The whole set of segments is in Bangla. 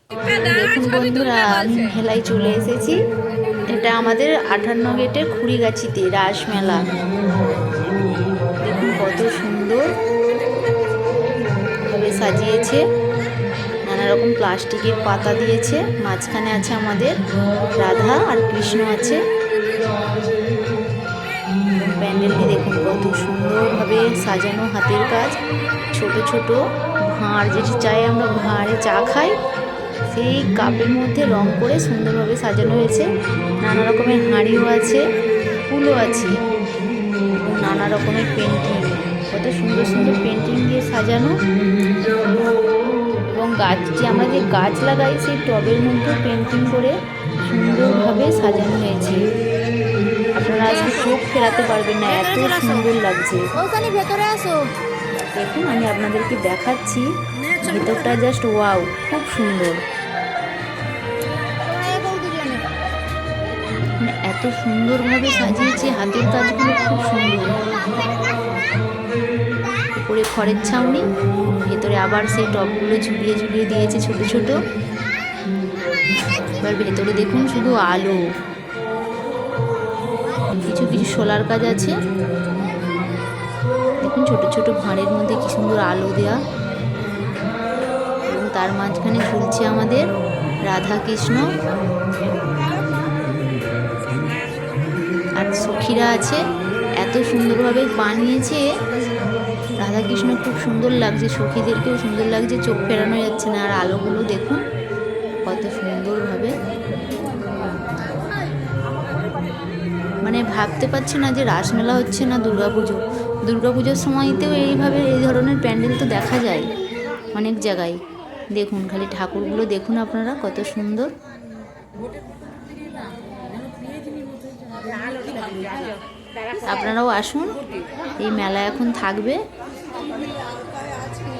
দেখুন বন্ধুরা, আমি মেলায় চলে এসেছি। এটা আমাদের 58 গেটের খুড়িগাছিতে রাস মেলা। দেখুন কত সুন্দর ভাবে সাজিয়েছে, নানা রকম প্লাস্টিকের পাতা দিয়েছে। মাঝখানে আছে আমাদের রাধা আর কৃষ্ণ আছে। প্যান্ডেলটি দেখুন কত সুন্দরভাবে সাজানো, হাতের কাজ। ছোট ছোট ভাঁড়, যেটি চাই আমরা ভাঁড়ে চা খাই, সেই কাপের মধ্যে রং করে সুন্দরভাবে সাজানো হয়েছে। নানা রকমের হাঁড়িও আছে, ফুলও আছে, নানা রকমের পেন্টিং, কত সুন্দর সুন্দর পেন্টিং দিয়ে সাজানো। এবং গাছ, যে আমরা যে গাছ লাগাই সেই টবের মধ্যে পেন্টিং করে সুন্দরভাবে সাজানো হয়েছে। আপনারা আজকে চোখ ফেরাতে পারবেন না, এত সুন্দর লাগছে। ওখানে ভেতরে আসো। দেখুন আমি আপনাদেরকে দেখাচ্ছি, ভেতরটা জাস্ট ওয়াও, খুব সুন্দর। এত সুন্দরভাবে সাজিয়েছে, হাতের কাজগুলো খুব সুন্দর। উপরে খড়ের ছাউনি, ভেতরে আবার সেই টবগুলো ঝুলিয়ে ঝুলিয়ে দিয়েছে ছোট ছোট। এবার ভেতরে দেখুন শুধু আলো, কিছু কিছু সোলার কাজ আছে। দেখুন ছোট ছোট ভাঁড়ের মধ্যে কি সুন্দর আলো দেয়া। এবং তার মাঝখানে ঝুলছে আমাদের রাধা কৃষ্ণ আর সখীরা আছে। এত সুন্দরভাবে বানিয়েছে, রাধা কৃষ্ণ খুব সুন্দর লাগছে, সখীদেরকেও সুন্দর লাগছে, চোখ ফেরানো যাচ্ছে না। আর আলোগুলো দেখুন কত সুন্দরভাবে, মানে ভাবতে পারছি না যে রাসমেলা হচ্ছে না দুর্গাপুজো। দুর্গাপুজোর সময়তেও এইভাবে এই ধরনের প্যান্ডেল তো দেখা যায় অনেক জায়গায়। দেখুন খালি ঠাকুরগুলো দেখুন আপনারা কত সুন্দর। আপনারাও আসুন, এই মেলা এখন থাকবে,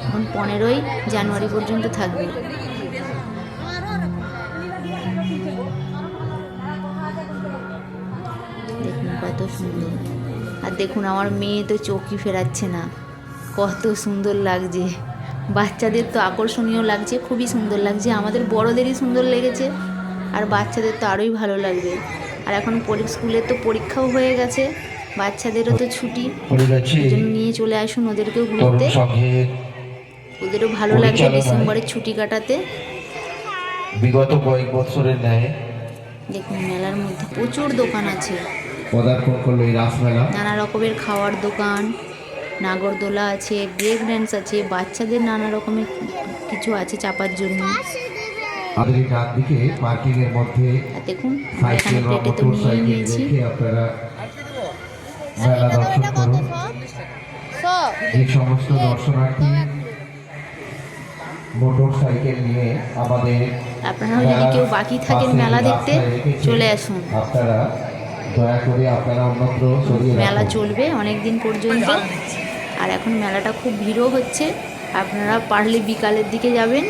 এখন 15ই জানুয়ারি পর্যন্ত থাকবে। দেখুন কত সুন্দর। আর দেখুন আমার মেয়ে তো চোখই ফেরাচ্ছে না, কত সুন্দর লাগছে। বাচ্চাদের তো আকর্ষণীয় লাগছে, খুবই সুন্দর লাগছে। আমাদের বড়দেরই সুন্দর লেগেছে, আর বাচ্চাদের তো আরোই ভালো লাগবে। আর এখন স্কুলের তো পরীক্ষাও হয়ে গেছে, বাচ্চাদেরও তো ছুটি, জন্য নিয়ে চলে আসুন ওদেরকেও ঘুরতে, ওদেরও ভালো লাগবে ডিসেম্বরের ছুটি কাটাতে। বিগত কয়েক বছরের ন্যায় দেখুন মেলার মধ্যে প্রচুর দোকান আছে, পদার্পণ করলো এই রাসমেলা। নানা রকমের খাওয়ার দোকান, নাগরদোলা আছে, ব্রেক ড্যান্স আছে, বাচ্চাদের নানা রকমের কিছু আছে চাপার জন্য। আমাদের এই ডান দিকে পার্কিং এর মধ্যে দেখুন সাইকেল বা প্লেটে তো মোটর নিয়ে সাইকেল নিয়েছি। রেখে আপনারা মেলা দর্শন করুন। এই সমস্ত দর্শনার্থী মোটর সাইকেল নিয়ে আমাদের, আপনারাও যদি কেউ বাকি থাকেন মেলা দেখতে, চলে আসুন। আপনারা দয়া করে আপনারা অন্যত্র সরিয়ে রাখুন। মেলা চলবে অনেক দিন পর্যন্ত, আর এখন মেলাটা খুব ভিড়ও হচ্ছে। আপনারা পারলে বিকালের দিকে যাবেন,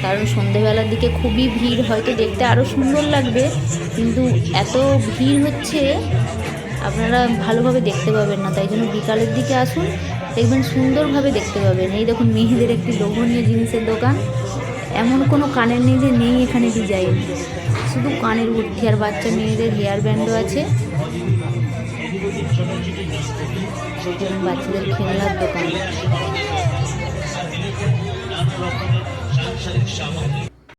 কারণ সন্ধেবেলার দিকে খুবই ভিড়, হয়তো দেখতে আরও সুন্দর লাগবে, কিন্তু এত ভিড় হচ্ছে আপনারা ভালোভাবে দেখতে পাবেন না। তাই জন্য বিকালের দিকে আসুন, দেখবেন সুন্দরভাবে দেখতে পাবেন। এই দেখুন মেয়েদের একটি লোভনীয় জিনিসের দোকান, এমন কোনো কানের নেই যে নেই এখানে ডিজাইন, শুধু কানের ভর্তি। আর বাচ্চা মেয়েদের হেয়ার ব্যান্ডও আছে, বাচ্চাদের খেলনার দোকান।